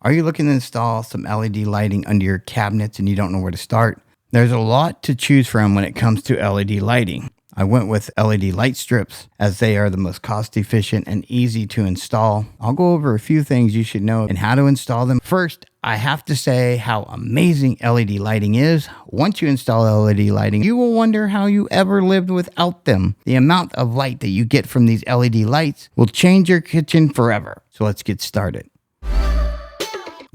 Are you looking to install some LED lighting under your cabinets and you don't know where to start? There's a lot to choose from when it comes to LED lighting. I went with LED light strips as they are the most cost efficient and easy to install. I'll go over a few things you should know and how to install them. First, I have to say how amazing LED lighting is. Once you install LED lighting, you will wonder how you ever lived without them. The amount of light that you get from these LED lights will change your kitchen forever. So let's get started.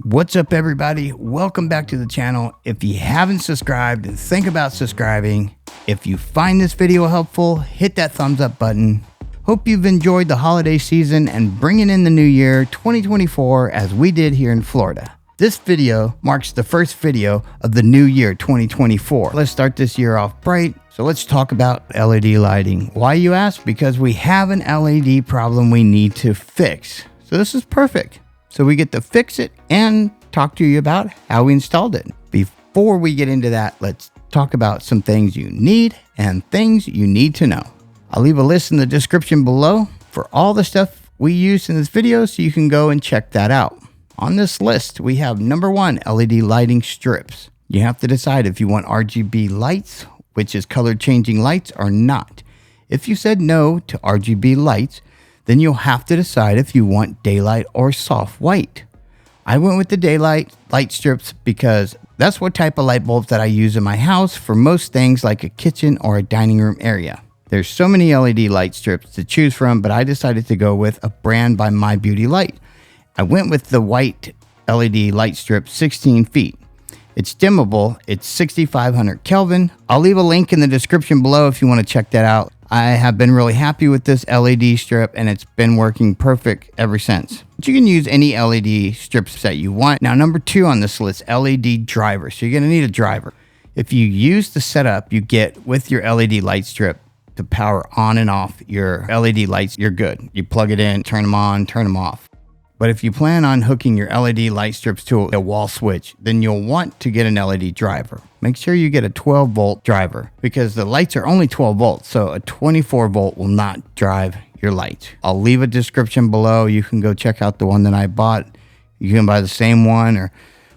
What's up, everybody? Welcome back to the channel. If you haven't subscribed, think about subscribing. If you find this video helpful, hit that thumbs up button. Hope you've enjoyed the holiday season and bringing in the new year 2024 as we did here in Florida. This video marks the first video of the new year 2024. Let's start this year off bright. So let's talk about LED lighting. Why, you ask? Because we have an LED problem we need to fix. So this is perfect. So we get to fix it and talk to you about how we installed it. Before we get into that, let's talk about some things you need and things you need to know. I'll leave a list in the description below for all the stuff we used in this video so you can go and check that out. On this list, we have number 1, LED lighting strips. You have to decide if you want RGB lights, which is color changing lights, or not. If you said no to RGB lights, then you'll have to decide if you want daylight or soft white. I went with the daylight light strips because that's what type of light bulbs that I use in my house for most things like a kitchen or a dining room area. There's so many LED light strips to choose from, but I decided to go with a brand by My Beauty Light. I went with the white LED light strip 16 feet. It's dimmable. It's 6,500 Kelvin. I'll leave a link in the description below if you want to check that out. I have been really happy with this LED strip and it's been working perfect ever since. But you can use any LED strips that you want. Now, number 2 on this list, LED driver. So you're going to need a driver. If you use the setup you get with your LED light strip to power on and off your LED lights, you're good. You plug it in, turn them on, turn them off. But if you plan on hooking your LED light strips to a wall switch, then you'll want to get an LED driver. Make sure you get a 12 volt driver because the lights are only 12 volts. So a 24 volt will not drive your light. I'll leave a description below. You can go check out the one that I bought. You can buy the same one or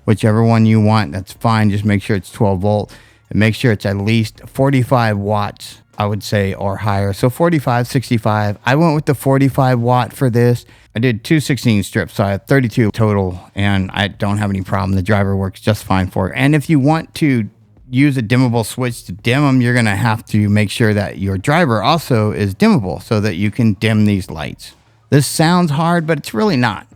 whichever one you want. That's fine. Just make sure it's 12 volt and make sure it's at least 45 watts, I would say, or higher. So 45, 65. I went with the 45 watt for this. I did 2 16 strips, so I have 32 total, and I don't have any problem. The driver works just fine for it. And if you want to use a dimmable switch to dim them, you're going to have to make sure that your driver also is dimmable so that you can dim these lights. This sounds hard, but it's really not.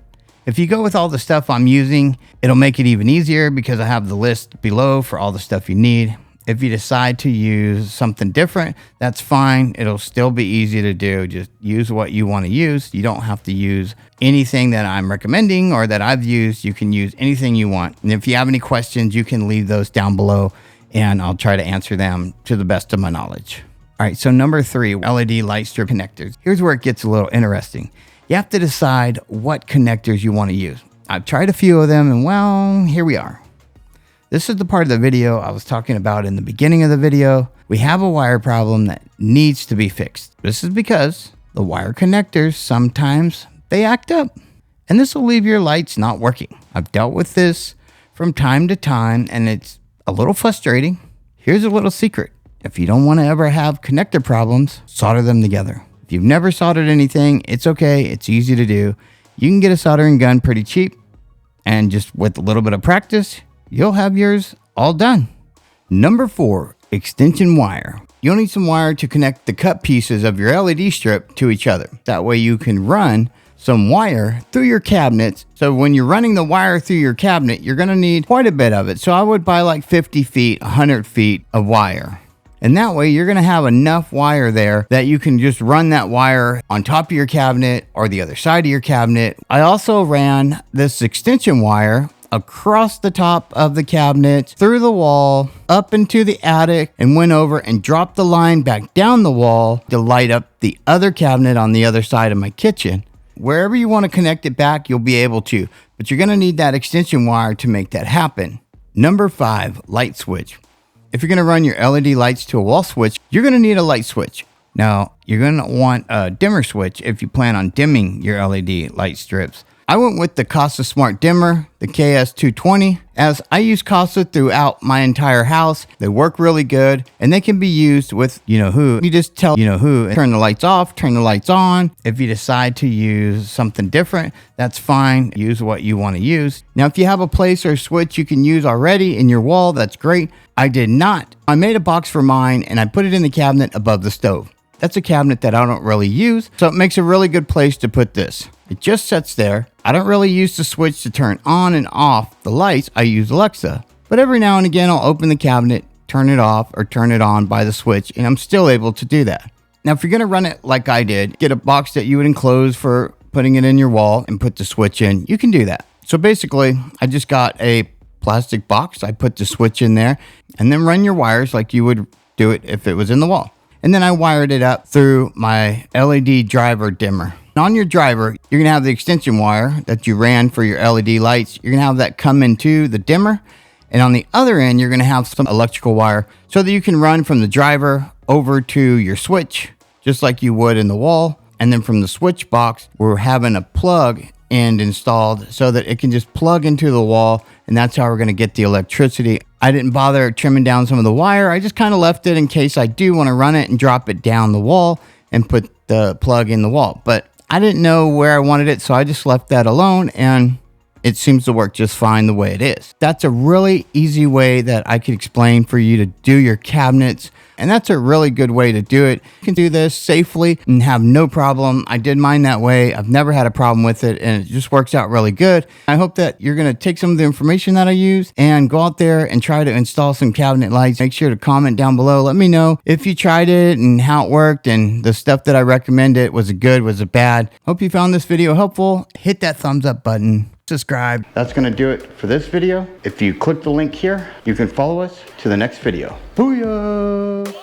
If you go with all the stuff I'm using, it'll make it even easier because I have the list below for all the stuff you need. If you decide to use something different, that's fine. It'll still be easy to do. Just use what you want to use. You don't have to use anything that I'm recommending or that I've used. You can use anything you want. And if you have any questions, you can leave those down below and I'll try to answer them to the best of my knowledge. All right, so number 3, LED light strip connectors. Here's where it gets a little interesting. You have to decide what connectors you want to use. I've tried a few of them and well, here we are. This is the part of the video I was talking about in the beginning of the video. We have a wire problem that needs to be fixed. This is because the wire connectors, sometimes they act up and this will leave your lights not working. I've dealt with this from time to time and it's a little frustrating. Here's a little secret. If you don't want to ever have connector problems, solder them together. If you've never soldered anything, it's okay. It's easy to do. You can get a soldering gun pretty cheap and just with a little bit of practice, you'll have yours all done. Number 4, extension wire. You'll need some wire to connect the cut pieces of your LED strip to each other. That way you can run some wire through your cabinets. So when you're running the wire through your cabinet, you're gonna need quite a bit of it. So I would buy like 50 feet, 100 feet of wire. And that way you're gonna have enough wire there that you can just run that wire on top of your cabinet or the other side of your cabinet. I also ran this extension wire across the top of the cabinet, through the wall, up into the attic, and went over and dropped the line back down the wall to light up the other cabinet on the other side of my kitchen. Wherever you want to connect it back, you'll be able to, but you're going to need that extension wire to make that happen. Number 5, light switch. If you're going to run your LED lights to a wall switch, you're going to need a light switch. Now, you're going to want a dimmer switch if you plan on dimming your LED light strips. I went with the Casa Smart Dimmer, the KS220, as I use Casa throughout my entire house. They work really good, and they can be used with you-know-who. You just tell you-know-who, turn the lights off, turn the lights on. If you decide to use something different, that's fine. Use what you want to use. Now, if you have a place or a switch you can use already in your wall, that's great. I did not. I made a box for mine, and I put it in the cabinet above the stove. That's a cabinet that I don't really use, so it makes a really good place to put this. It just sits there. I don't really use the switch to turn on and off the lights. I use Alexa. But every now and again, I'll open the cabinet, turn it off, or turn it on by the switch, and I'm still able to do that. Now, if you're going to run it like I did, get a box that you would enclose for putting it in your wall and put the switch in, you can do that. So basically, I just got a plastic box. I put the switch in there, and then run your wires like you would do it if it was in the wall. And then I wired it up through my LED driver dimmer. On your driver, you're going to have the extension wire that you ran for your LED lights. You're going to have that come into the dimmer. And on the other end, you're going to have some electrical wire so that you can run from the driver over to your switch, just like you would in the wall. And then from the switch box, we're having a plug end installed so that it can just plug into the wall. And that's how we're going to get the electricity. I didn't bother trimming down some of the wire. I just kind of left it in case I do want to run it and drop it down the wall and put the plug in the wall. But I didn't know where I wanted it, so I just left that alone, and it seems to work just fine the way it is. That's a really easy way that I could explain for you to do your cabinets, and that's a really good way to do it. You can do this safely and have no problem. I did mine that way. I've never had a problem with it, and it just works out really good. I hope that you're going to take some of the information that I use and go out there and try to install some cabinet lights. Make sure to comment down below. Let me know if you tried it and how it worked and the stuff that I recommended. Was it good? Was it bad? Hope you found this video helpful. Hit that thumbs up button. Subscribe. That's going to do it for this video. If you click the link here, you can follow us to the next video. Booyah!